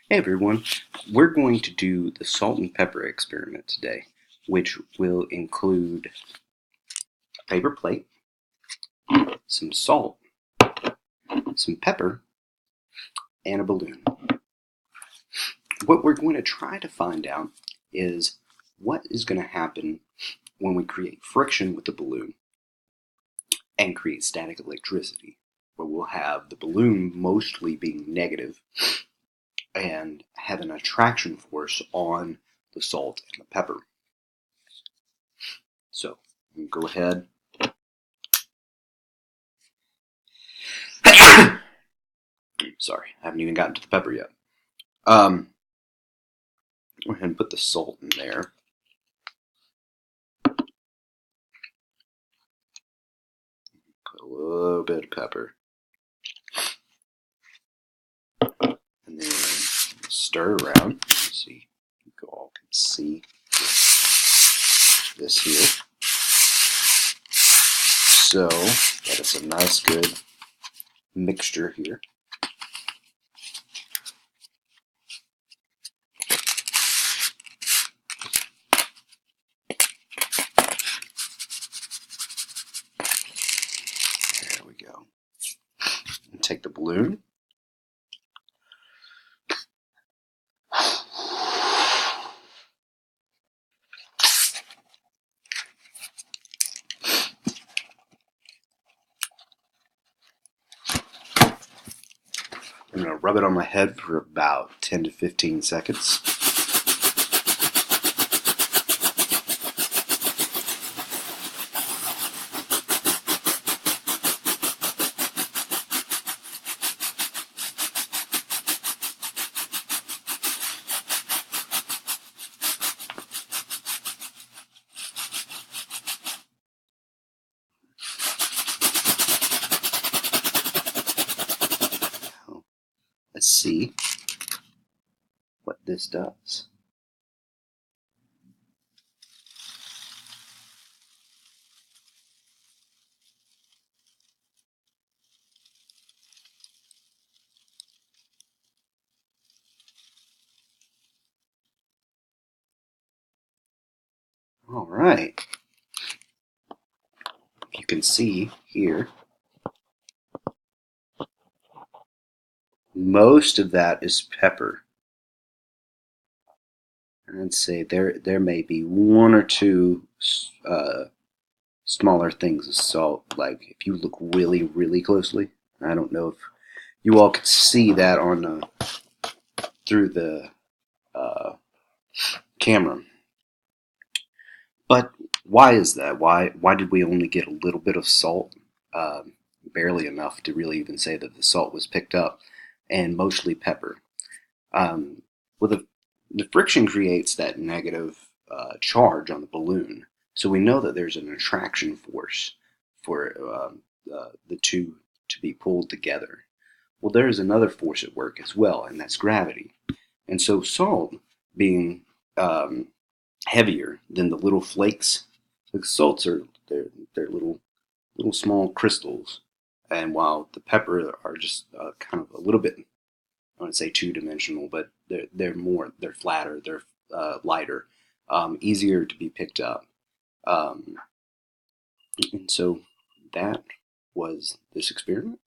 Hey everyone, we're going to do the salt and pepper experiment today, which will include a paper plate, some salt, some pepper, and a balloon. What we're going to try to find out is what is going to happen when we create friction with the balloon and create static electricity, where we'll have the balloon mostly being negative and have an attraction force on the salt and the pepper. So, we'll go ahead. Sorry, I haven't even gotten to the pepper yet. Go ahead and put the salt in there. Put a little bit of pepper. And then stir around. Let's see if you all can see this here. So that is a nice good mixture here. There we go. And take the balloon. I'm going to rub it on my head for about 10 to 15 seconds. Let's see what this does. All right. You can see here, most of that is pepper. And I'd say there may be one or two smaller things of salt. Like if you look really closely, I don't know if you all could see that on through the uh, camera. But why is that? Why did we only get a little bit of salt? Barely enough to really even say that the salt was picked up, and mostly pepper. Um, well, the friction creates that negative charge on the balloon, so we know that there's an attraction force for the two to be pulled together. Well, there's another force at work as well, and that's gravity. And so salt being um, heavier than the little flakes, the salts are they're little small crystals, and while the pepper are just kind of a little bit, I wouldn't say two-dimensional, but they're flatter, they're lighter, easier to be picked up, um, and so that was this experiment.